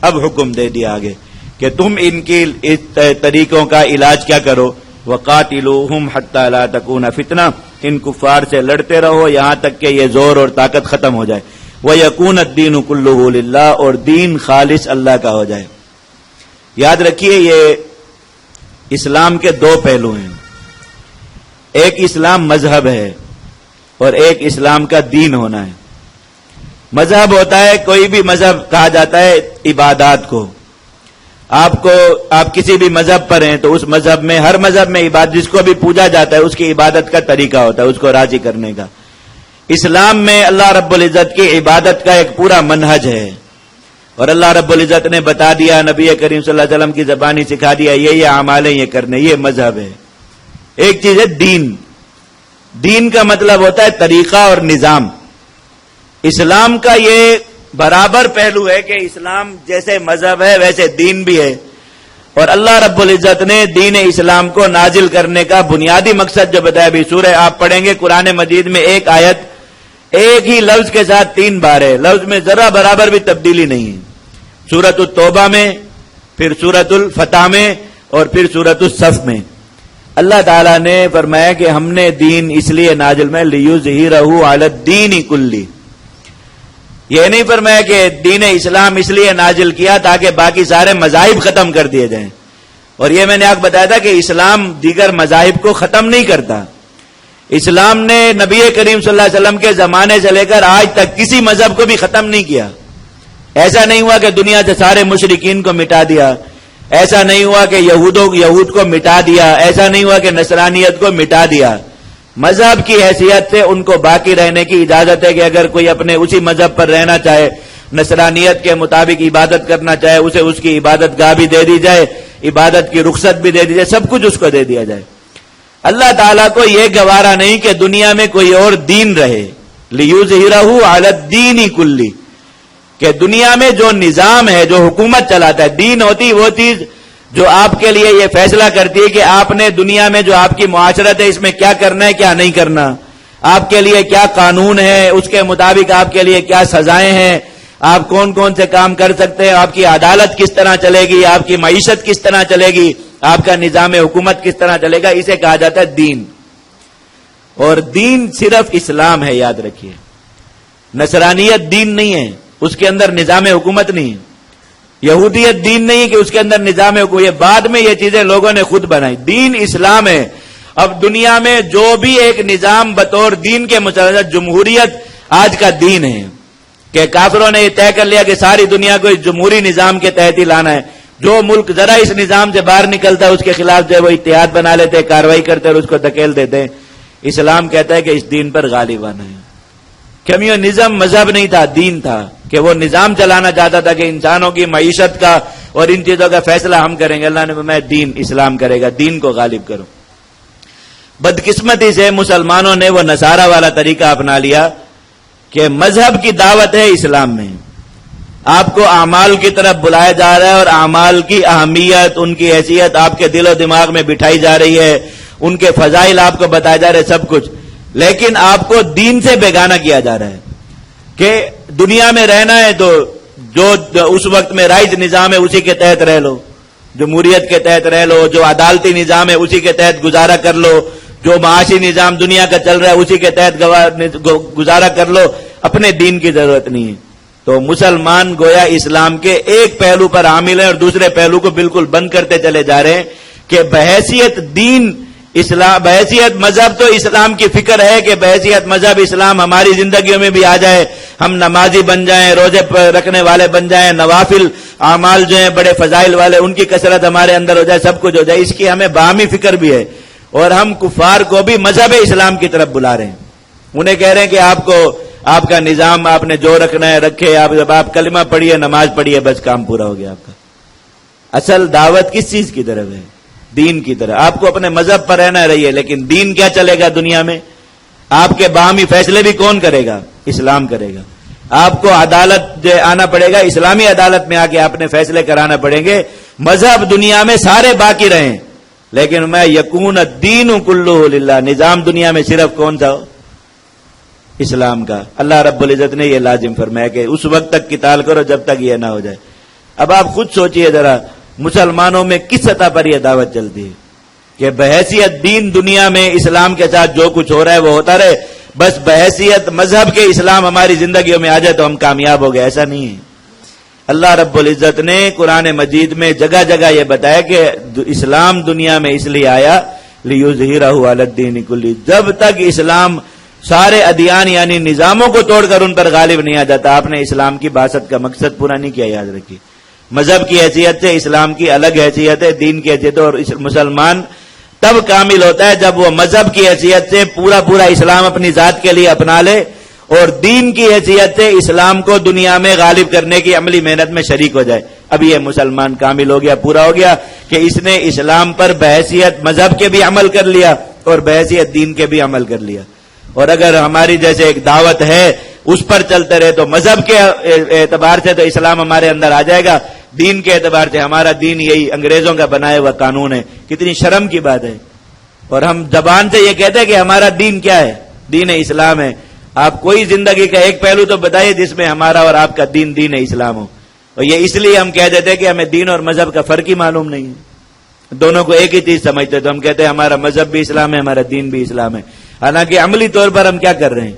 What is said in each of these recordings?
اب حکم دے دیا آگے کہ تم ان کی اس طریقوں کا علاج کیا کرو، وَقَاتِلُوهُمْ حَتَّى لَا تَكُونَ فِتْنَةٌ، ان کفار سے لڑتے رہو یہاں تک کہ یہ زور اور طاقت ختم ہو جائے، وَيَكُونَ الدِّينُ كُلُّهُ لِلَّهِ، اور دین خالص اللہ کا ہو جائے۔ یاد رکھیے یہ اسلام کے دو پہلو ہیں، ایک اسلام مذہب ہے اور ایک اسلام کا دین ہونا ہے۔ مذہب ہوتا ہے، کوئی بھی مذہب کہا جاتا ہے عبادات کو، آپ کسی بھی مذہب پر ہیں تو اس مذہب میں، ہر مذہب میں عبادت، جس کو بھی پوجا جاتا ہے اس کی عبادت کا طریقہ ہوتا ہے اس کو راضی کرنے کا۔ اسلام میں اللہ رب العزت کی عبادت کا ایک پورا منہج ہے، اور اللہ رب العزت نے بتا دیا، نبی کریم صلی اللہ علیہ وسلم کی زبانی سکھا دیا، یہ اعمال ہیں یہ کرنے، یہ مذہب ہے۔ ایک چیز ہے دین، دین کا مطلب ہوتا ہے طریقہ اور نظام۔ اسلام کا یہ برابر پہلو ہے کہ اسلام جیسے مذہب ہے ویسے دین بھی ہے، اور اللہ رب العزت نے دین اسلام کو نازل کرنے کا بنیادی مقصد جو بتایا، بھی سورہ آپ پڑھیں گے قرآن مجید میں ایک آیت ایک ہی لفظ کے ساتھ 3 بار ہے، لفظ میں ذرا برابر بھی تبدیلی نہیں ہے، سورۃ التوبہ میں، پھر سورۃ الفتح میں، اور پھر سورۃ الصف میں۔ اللہ تعالیٰ نے فرمایا کہ ہم نے دین اس لیے نازل میں لِیُظْہِرَہُ عَلَى الدِّینِ کُلِّہ، یہ نہیں فرمایا کہ دین اسلام اس لیے نازل کیا تاکہ باقی سارے مذاہب ختم کر دیے جائیں، اور یہ میں نے آپ بتایا تھا کہ اسلام دیگر مذاہب کو ختم نہیں کرتا۔ اسلام نے نبی کریم صلی اللہ علیہ وسلم کے زمانے سے لے کر آج تک کسی مذہب کو بھی ختم نہیں کیا۔ ایسا نہیں ہوا کہ دنیا سے سارے مشرکین کو مٹا دیا، ایسا نہیں ہوا کہ یہود کو مٹا دیا، ایسا نہیں ہوا کہ نصرانیت کو مٹا دیا۔ مذہب کی حیثیت سے ان کو باقی رہنے کی اجازت ہے کہ اگر کوئی اپنے اسی مذہب پر رہنا چاہے، نصرانیت کے مطابق عبادت کرنا چاہے، اسے اس کی عبادت گاہ بھی دے دی جائے، عبادت کی رخصت بھی دے دی جائے، سب کچھ اس کو دے دیا جائے۔ اللہ تعالیٰ کو یہ گوارا نہیں کہ دنیا میں کوئی اور دین رہے، لِیُظْہِرَہُ عَلَى الدِّینِ کُلِّہ، کہ دنیا میں جو نظام ہے، جو حکومت چلاتا ہے، دین ہوتی وہ چیز جو آپ کے لیے یہ فیصلہ کرتی ہے کہ آپ نے دنیا میں جو آپ کی معاشرت ہے اس میں کیا کرنا ہے کیا نہیں کرنا، آپ کے لیے کیا قانون ہے، اس کے مطابق آپ کے لیے کیا سزائیں ہیں، آپ کون کون سے کام کر سکتے ہیں، آپ کی عدالت کس طرح چلے گی، آپ کی معیشت کس طرح چلے گی، آپ کا نظام حکومت کس طرح چلے گا، اسے کہا جاتا ہے دین۔ اور دین صرف اسلام ہے، یاد رکھیے، نصرانیت دین نہیں ہے، اس کے اندر نظام حکومت نہیں ہے، یہودیت دین نہیں ہے کہ اس کے اندر نظام حکومت، یہ بعد میں یہ چیزیں لوگوں نے خود بنائی، دین اسلام ہے۔ اب دنیا میں جو بھی ایک نظام بطور دین کے متعلق، جمہوریت آج کا دین ہے، کہ کافروں نے یہ طے کر لیا کہ ساری دنیا کو اس جمہوری نظام کے تحت ہی لانا ہے، جو ملک ذرا اس نظام سے باہر نکلتا ہے اس کے خلاف جو ہے وہ اتحاد بنا لیتے، کارروائی کرتے اور اس کو دھکیل دیتے ہیں۔ اسلام کہتا ہے کہ اس دین پر غالب آنا ہے۔ کمیونزم مذہب نہیں تھا، دین تھا، کہ وہ نظام چلانا چاہتا تھا کہ انسانوں کی معیشت کا اور ان چیزوں کا فیصلہ ہم کریں گے۔ اللہ نے فرمایا دین اسلام کرے گا، دین کو غالب کرو۔ بدقسمتی سے مسلمانوں نے وہ نصارہ والا طریقہ اپنا لیا کہ مذہب کی دعوت ہے اسلام میں، آپ کو اعمال کی طرف بلایا جا رہا ہے، اور اعمال کی اہمیت، ان کی حیثیت آپ کے دل و دماغ میں بٹھائی جا رہی ہے، ان کے فضائل آپ کو بتایا جا رہے سب کچھ، لیکن آپ کو دین سے بیگانہ کیا جا رہا ہے کہ دنیا میں رہنا ہے تو جو اس وقت میں رائج نظام ہے اسی کے تحت رہ لو، جمہوریت کے تحت رہ لو، جو عدالتی نظام ہے اسی کے تحت گزارا کر لو، جو معاشی نظام دنیا کا چل رہا ہے اسی کے تحت گزارا کر لو، اپنے دین کی ضرورت نہیں ہے۔ تو مسلمان گویا اسلام کے ایک پہلو پر عامل ہیں اور دوسرے پہلو کو بالکل بند کرتے چلے جا رہے ہیں کہ بحیثیت دین اسلام، بحیثیت مذہب تو اسلام کی فکر ہے کہ بحیثیت مذہب اسلام ہماری زندگیوں میں بھی آ جائے، ہم نمازی بن جائیں، روزے رکھنے والے بن جائیں، نوافل اعمال جو ہیں بڑے فضائل والے ان کی کثرت ہمارے اندر ہو جائے، سب کچھ ہو جائے، اس کی ہمیں باہمی فکر بھی ہے، اور ہم کفار کو بھی مذہب اسلام کی طرف بلا رہے ہیں، انہیں کہہ رہے ہیں کہ آپ کا نظام آپ نے جو رکھنا ہے رکھے، آپ کلمہ پڑھیے، نماز پڑھیے، بس کام پورا ہو گیا آپ کا۔ اصل دعوت کس چیز کی طرف ہے؟ دین کی طرف۔ آپ کو اپنے مذہب پر رہنا رہیے، لیکن دین کیا چلے گا دنیا میں؟ آپ کے باہمی فیصلے بھی کون کرے گا؟ اسلام کرے گا۔ آپ کو عدالت جو آنا پڑے گا، اسلامی عدالت میں آ کے آپ نے فیصلے کرانا پڑیں گے۔ مذہب دنیا میں سارے باقی رہیں، لیکن میں یکون الدین کلہ للہ، نظام دنیا میں صرف کون سا ہو؟ اسلام کا۔ اللہ رب العزت نے یہ لازم فرمایا کہ اس وقت تک قتال کرو جب تک یہ نہ ہو جائے۔ اب آپ خود سوچئے ذرا مسلمانوں میں کس سطح پر یہ دعوت چلتی ہے کہ بحیثیت دین دنیا میں اسلام کے ساتھ جو کچھ ہو رہا ہے وہ ہوتا رہے، بس بحیثیت مذہب کے اسلام ہماری زندگیوں میں آ جائے تو ہم کامیاب ہو گئے، ایسا نہیں ہے۔ اللہ رب العزت نے قرآن مجید میں جگہ جگہ یہ بتایا کہ اسلام دنیا میں اس لیے آیا لیظہرہ علی الدین کلہ، جب تک اسلام سارے ادیان یعنی نظاموں کو توڑ کر ان پر غالب نہیں آ جاتا۔ آپ نے اسلام کی بعثت کا مقصد پورا نہیں کیا، یاد رکھیے۔ مذہب کی حیثیت سے اسلام کی الگ حیثیت ہے، دین کی حیثیت ہے، اور مسلمان تب کامل ہوتا ہے جب وہ مذہب کی حیثیت سے پورا اسلام اپنی ذات کے لیے اپنا لے اور دین کی حیثیت سے اسلام کو دنیا میں غالب کرنے کی عملی محنت میں شریک ہو جائے۔ اب یہ مسلمان کامل ہو گیا، پورا ہو گیا کہ اس نے اسلام پر بحیثیت مذہب کے بھی عمل کر لیا اور بحیثیت دین کے بھی عمل کر لیا۔ اور اگر ہماری جیسے ایک دعوت ہے اس پر چلتے رہے تو مذہب کے اعتبار سے تو اسلام ہمارے اندر آ جائے گا، دین کے اعتبار سے ہمارا دین یہی انگریزوں کا بنایا ہوا قانون ہے۔ کتنی شرم کی بات ہے، اور ہم زبان سے یہ کہتے ہیں کہ ہمارا دین کیا ہے، دین اسلام ہے۔ آپ کوئی زندگی کا ایک پہلو تو بتائیے جس میں ہمارا اور آپ کا دین اسلام ہو۔ اور یہ اس لیے ہم کہہ دیتے کہ ہمیں دین اور مذہب کا فرق ہی معلوم نہیں ہے، دونوں کو ایک ہی چیز سمجھتے، تو ہم کہتے ہیں ہمارا مذہب بھی اسلام ہے، ہمارا دین بھی اسلام ہے۔ حالانکہ عملی طور پر ہم کیا کر رہے ہیں؟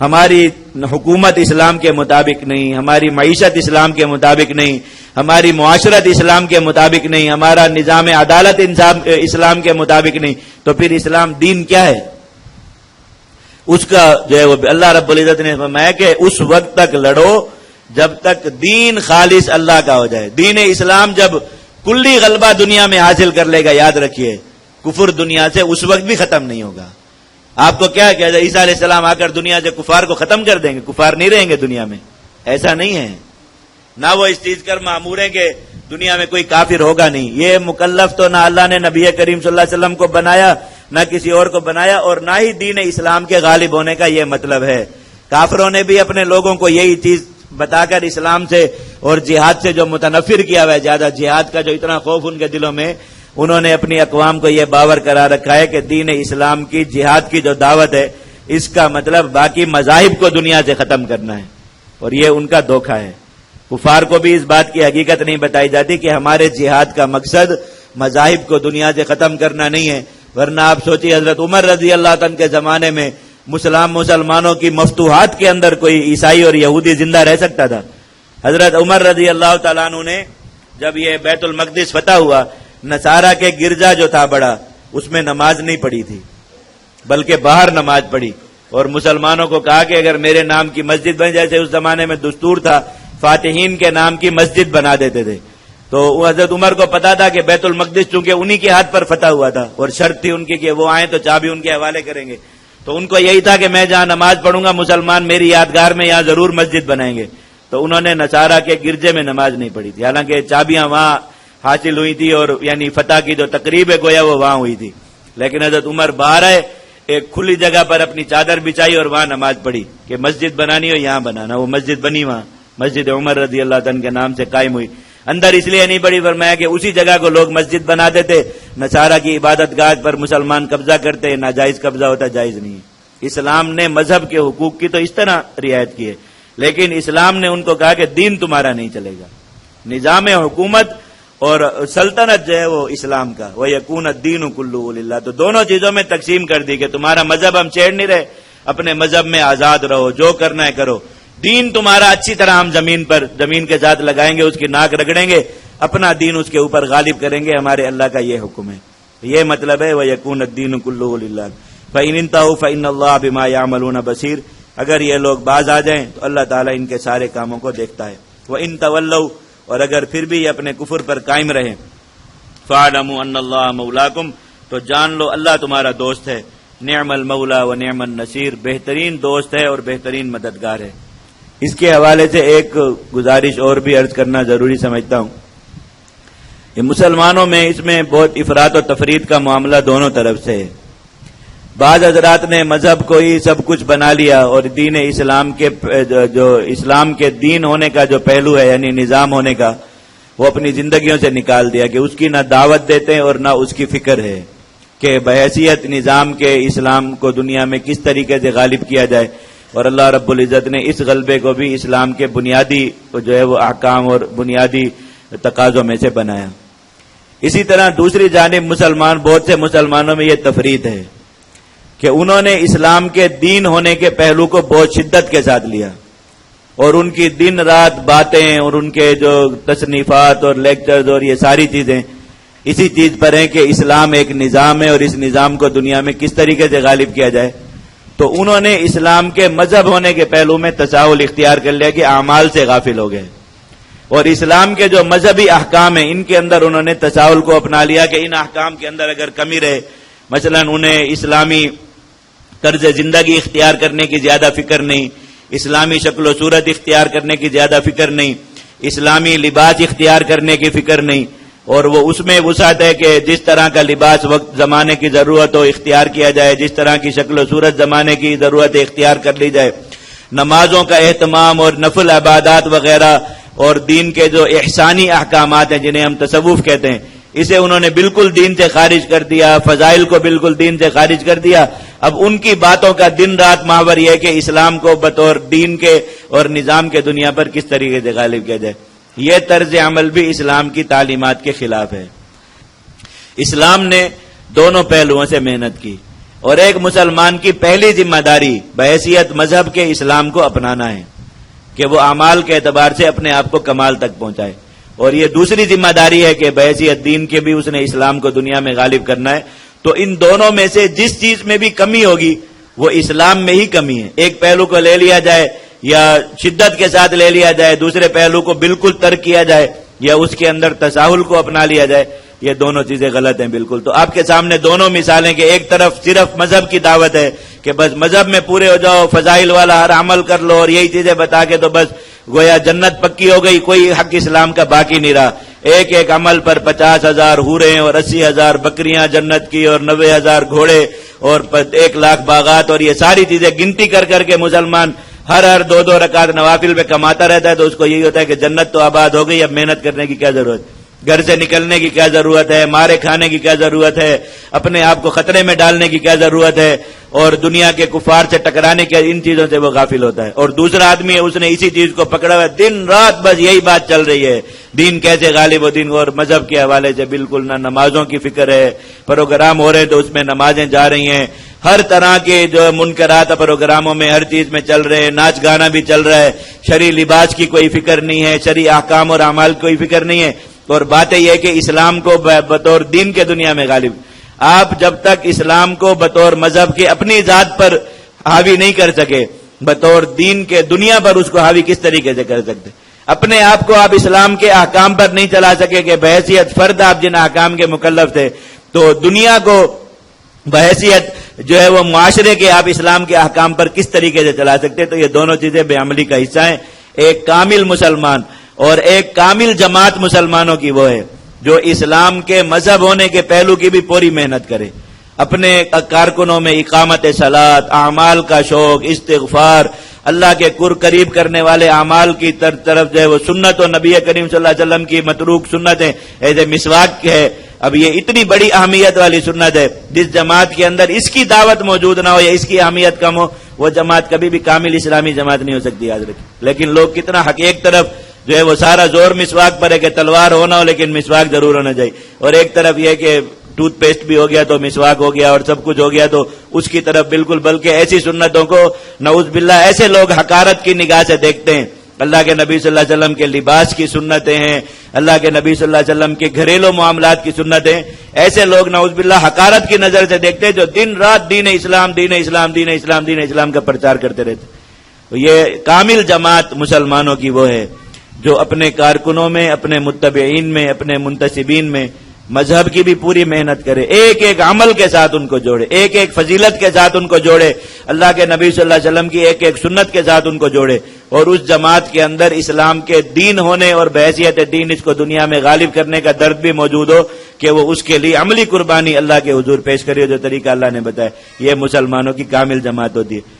ہماری حکومت اسلام کے مطابق نہیں، ہماری معیشت اسلام کے مطابق نہیں، ہماری معاشرت اسلام کے مطابق نہیں، ہمارا نظام عدالت اسلام کے مطابق نہیں، تو پھر اسلام دین کیا ہے؟ اس کا جو ہے وہ اللہ رب العزت نے فرمایا کہ اس وقت تک لڑو جب تک دین خالص اللہ کا ہو جائے۔ دین اسلام جب کلی غلبہ دنیا میں حاصل کر لے گا، یاد رکھیے کفر دنیا سے اس وقت بھی ختم نہیں ہوگا۔ آپ کو کیا کہ عیسیٰ علیہ السلام آ کر دنیا سے کفار کو ختم کر دیں گے؟ کفار نہیں رہیں گے دنیا میں، ایسا نہیں ہے۔ نہ وہ اس چیز کر مامور ہیں کہ دنیا میں کوئی کافر ہوگا نہیں۔ یہ مکلف تو نہ اللہ نے نبی کریم صلی اللہ علیہ وسلم کو بنایا، نہ کسی اور کو بنایا، اور نہ ہی دین اسلام کے غالب ہونے کا یہ مطلب ہے۔ کافروں نے بھی اپنے لوگوں کو یہی چیز بتا کر اسلام سے اور جہاد سے جو متنفر کیا ہوا ہے، زیادہ جہاد کا جو اتنا خوف ان کے دلوں میں، انہوں نے اپنی اقوام کو یہ باور کرا رکھا ہے کہ دین اسلام کی جہاد کی جو دعوت ہے اس کا مطلب باقی مذاہب کو دنیا سے ختم کرنا ہے، اور یہ ان کا دھوکہ ہے۔ کفار کو بھی اس بات کی حقیقت نہیں بتائی جاتی کہ ہمارے جہاد کا مقصد مذاہب کو دنیا سے ختم کرنا نہیں ہے، ورنہ آپ سوچیے حضرت عمر رضی اللہ عنہ کے زمانے میں مسلمانوں کی مفتوحات کے اندر کوئی عیسائی اور یہودی زندہ رہ سکتا تھا؟ حضرت عمر رضی اللہ تعالیٰ عنہ نے جب یہ بیت المقدس فتح ہوا، نصارہ کے گرجا جو تھا بڑا، اس میں نماز نہیں پڑھی تھی بلکہ باہر نماز پڑھی، اور مسلمانوں کو کہا کہ اگر میرے نام کی مسجد بن، جیسے اس زمانے میں دستور تھا فاتحین کے نام کی مسجد بنا دیتے تھے، تو حضرت عمر کو پتا تھا کہ بیت المقدس چونکہ انہی کے ہاتھ پر فتح ہوا تھا اور شرط تھی ان کی کہ وہ آئیں تو چابی ان کے حوالے کریں گے، تو ان کو یہی تھا کہ میں جہاں نماز پڑھوں گا مسلمان میری یادگار میں یہاں ضرور مسجد بنائیں گے، تو انہوں نے نصارہ کے گرجے میں نماز نہیں پڑھی تھی، حالانکہ چابیاں وہاں حاصل ہوئی تھی اور یعنی فتح کی جو تقریب ہے گویا وہ وہاں ہوئی تھی، لیکن حضرت عمر باہر آئے، ایک کھلی جگہ پر اپنی چادر بچائی اور وہاں نماز پڑھی کہ مسجد بنانی ہو یہاں بنانا۔ وہ مسجد بنی، وہاں مسجد عمر رضی اللہ عنہ کے نام سے قائم ہوئی۔ اندر اس لیے نہیں بڑی، فرمایا کہ اسی جگہ کو لوگ مسجد بنا دیتے، نصارہ کی عبادت گاہ پر مسلمان قبضہ کرتے، ناجائز قبضہ ہوتا، جائز نہیں ہے۔ اسلام نے مذہب کے حقوق کی تو اس طرح رعایت کی ہے، لیکن اسلام نے ان کو کہا کہ دین تمہارا نہیں چلے گا، نظام حکومت اور سلطنت جو ہے وہ اسلام کا، وَيَكُونَ الدِّينُ كُلُّهُ لِلَّهِ، تو دونوں چیزوں میں تقسیم کر دی کہ تمہارا مذہب ہم چھیڑ نہیں رہے، اپنے مذہب میں آزاد رہو، جو کرنا ہے کرو، دین تمہارا اچھی طرح ہم زمین کے ساتھ لگائیں گے، اس کی ناک رگڑیں گے، اپنا دین اس کے اوپر غالب کریں گے، ہمارے اللہ کا یہ حکم ہے۔ یہ مطلب ہے وَيَكُونَ الدِّينُ كُلُّهُ لِلَّهِ فَإِنِ انتَهُوا فَإِنَّ اللَّهَ بِمَا يَعْمَلُونَ بَصِيرٌ، اگر یہ لوگ باز آ جائیں تو اللہ تعالیٰ ان کے سارے کاموں کو دیکھتا ہے۔ وَإِن تَوَلَّوْا، اور اگر پھر بھی یہ اپنے کفر پر قائم رہیں، فَاعْلَمُوا أَنَّ اللَّهَ مَوْلَاكُمْ، تو جان لو اللہ تمہارا دوست ہے، نعم المولا و نعم النصیر، بہترین دوست ہے اور بہترین مددگار ہے۔ اس کے حوالے سے ایک گزارش اور بھی عرض کرنا ضروری سمجھتا ہوں، یہ مسلمانوں میں اس میں بہت افراط و تفرید کا معاملہ دونوں طرف سے ہے۔ بعض حضرات نے مذہب کو ہی سب کچھ بنا لیا اور دین اسلام کے جو اسلام کے دین ہونے کا جو پہلو ہے یعنی نظام ہونے کا، وہ اپنی زندگیوں سے نکال دیا کہ اس کی نہ دعوت دیتے ہیں اور نہ اس کی فکر ہے کہ بحیثیت نظام کے اسلام کو دنیا میں کس طریقے سے غالب کیا جائے، اور اللہ رب العزت نے اس غلبے کو بھی اسلام کے بنیادی جو ہے وہ احکام اور بنیادی تقاضوں میں سے بنایا۔ اسی طرح دوسری جانب بہت سے مسلمانوں میں یہ تفریط ہے کہ انہوں نے اسلام کے دین ہونے کے پہلو کو بہت شدت کے ساتھ لیا، اور ان کی دن رات باتیں اور ان کے جو تصنیفات اور لیکچرز اور یہ ساری چیزیں اسی چیز پر ہیں کہ اسلام ایک نظام ہے اور اس نظام کو دنیا میں کس طریقے سے غالب کیا جائے۔ تو انہوں نے اسلام کے مذہب ہونے کے پہلو میں تساہل اختیار کر لیا کہ اعمال سے غافل ہو گئے، اور اسلام کے جو مذہبی احکام ہیں ان کے اندر انہوں نے تساہل کو اپنا لیا کہ ان احکام کے اندر اگر کمی رہے، مثلا انہیں اسلامی طرز زندگی اختیار کرنے کی زیادہ فکر نہیں، اسلامی شکل و صورت اختیار کرنے کی زیادہ فکر نہیں، اسلامی لباس اختیار کرنے کی فکر نہیں، اور وہ اس میں وسعت ہے کہ جس طرح کا لباس وقت زمانے کی ضرورت ہو اختیار کیا جائے، جس طرح کی شکل و صورت زمانے کی ضرورت ہے اختیار کر لی جائے۔ نمازوں کا اہتمام اور نفل عبادات وغیرہ اور دین کے جو احسانی احکامات ہیں جنہیں ہم تصوف کہتے ہیں، اسے انہوں نے بالکل دین سے خارج کر دیا، فضائل کو بالکل دین سے خارج کر دیا۔ اب ان کی باتوں کا دن رات محور یہ ہے کہ اسلام کو بطور دین کے اور نظام کے دنیا پر کس طریقے سے غالب کیا جائے۔ یہ طرز عمل بھی اسلام کی تعلیمات کے خلاف ہے۔ اسلام نے دونوں پہلوؤں سے محنت کی، اور ایک مسلمان کی پہلی ذمہ داری بحیثیت مذہب کے اسلام کو اپنانا ہے کہ وہ اعمال کے اعتبار سے اپنے آپ کو کمال تک پہنچائے، اور یہ دوسری ذمہ داری ہے کہ بحیثیت دین کے بھی اس نے اسلام کو دنیا میں غالب کرنا ہے۔ تو ان دونوں میں سے جس چیز میں بھی کمی ہوگی وہ اسلام میں ہی کمی ہے۔ ایک پہلو کو لے لیا جائے یا شدت کے ساتھ لے لیا جائے، دوسرے پہلو کو بالکل ترک کیا جائے یا اس کے اندر تساہل کو اپنا لیا جائے، یہ دونوں چیزیں غلط ہیں بالکل۔ تو آپ کے سامنے دونوں مثالیں کہ ایک طرف صرف مذہب کی دعوت ہے کہ بس مذہب میں پورے ہو جاؤ، فضائل والا ہر عمل کر لو، اور یہی چیزیں بتا کے تو بس گویا جنت پکی ہو گئی، کوئی حق اسلام کا باقی نہیں رہا۔ ایک ایک عمل پر 50,000 حوریں اور 80,000 بکریاں جنت کی اور 90,000 گھوڑے اور 1,00,000 باغات، اور یہ ساری چیزیں گنتی کر کر کے مسلمان ہر 2 رکعت نوافل پہ کماتا رہتا ہے، تو اس کو یہی ہوتا ہے کہ جنت تو آباد ہو گئی، اب محنت کرنے کی کیا ضرورت، گھر سے نکلنے کی کیا ضرورت ہے، مارے کھانے کی کیا ضرورت ہے، اپنے آپ کو خطرے میں ڈالنے کی کیا ضرورت ہے، اور دنیا کے کفار سے ٹکرانے کی، ان چیزوں سے وہ غافل ہوتا ہے۔ اور دوسرا آدمی ہے، اس نے اسی چیز کو پکڑا ہوا ہے، دن رات بس یہی بات چل رہی ہے، دین کیسے غالب ہو، دین، اور مذہب کے حوالے سے بالکل نہ نمازوں کی فکر ہے، پروگرام ہو رہے تو اس میں نمازیں جا رہی ہیں، ہر طرح کے جو منکرات پروگراموں میں ہر چیز میں چل رہے ہیں، ناچ گانا بھی چل رہا ہے، شرعی لباس کی کوئی فکر نہیں ہے، شرعی احکام اور اعمال کی کوئی فکر نہیں ہے، اور بات یہ ہے کہ اسلام کو بطور دین کے دنیا میں غالب، آپ جب تک اسلام کو بطور مذہب کے اپنی ذات پر حاوی نہیں کر سکے، بطور دین کے دنیا پر اس کو حاوی کس طریقے سے کر سکتے؟ اپنے آپ کو آپ اسلام کے احکام پر نہیں چلا سکے کہ بحیثیت فرد آپ جن احکام کے مکلف تھے، تو دنیا کو بحیثیت جو ہے وہ معاشرے کے آپ اسلام کے احکام پر کس طریقے سے چلا سکتے؟ تو یہ دونوں چیزیں بے عملی کا حصہ ہیں۔ ایک کامل مسلمان اور ایک کامل جماعت مسلمانوں کی وہ ہے جو اسلام کے مذہب ہونے کے پہلو کی بھی پوری محنت کرے، اپنے کارکنوں میں اقامت صلاۃ، اعمال کا شوق، استغفار، اللہ کے قریب کرنے والے اعمال کی طرف جو ہے وہ سنت، و نبی کریم صلی اللہ علیہ وسلم کی متروک سنتیں، ایسے مسواک ہے۔ اب یہ اتنی بڑی اہمیت والی سنت ہے، جس جماعت کے اندر اس کی دعوت موجود نہ ہو یا اس کی اہمیت کم ہو، وہ جماعت کبھی بھی کامل اسلامی جماعت نہیں ہو سکتی، یاد رکھیں۔ لیکن لوگ کتنا حق، ایک طرف جو ہے وہ سارا زور مسواک پر ہے کہ تلوار ہونا ہو لیکن مسواک ضرور ہونا چاہیے، اور ایک طرف یہ کہ ٹوتھ پیسٹ بھی ہو گیا تو مسواک ہو گیا اور سب کچھ ہو گیا تو اس کی طرف بالکل، بلکہ ایسی سنتوں کو نعوذ باللہ ایسے لوگ حقارت کی نگاہ سے دیکھتے ہیں۔ اللہ کے نبی صلی اللہ علیہ وسلم کے لباس کی سنتیں ہیں، اللہ کے نبی صلی اللہ علیہ وسلم کے گھریلو معاملات کی سنتیں، ایسے لوگ نعوذ باللہ حقارت کی نظر سے دیکھتے ہیں جو دن رات دین اسلام دین اسلام دین اسلام دین اسلام کا پرچار کرتے رہتے۔ یہ کامل جماعت مسلمانوں کی وہ ہے جو اپنے کارکنوں میں، اپنے متبعین میں، اپنے منتسبین میں مذہب کی بھی پوری محنت کرے، ایک ایک عمل کے ساتھ ان کو جوڑے، ایک ایک فضیلت کے ساتھ ان کو جوڑے، اللہ کے نبی صلی اللہ علیہ وسلم کی ایک ایک سنت کے ساتھ ان کو جوڑے، اور اس جماعت کے اندر اسلام کے دین ہونے اور بحیثیت دین اس کو دنیا میں غالب کرنے کا درد بھی موجود ہو کہ وہ اس کے لیے عملی قربانی اللہ کے حضور پیش کرے، جو طریقہ اللہ نے بتایا۔ یہ مسلمانوں کی کامل جماعت ہوتی ہے۔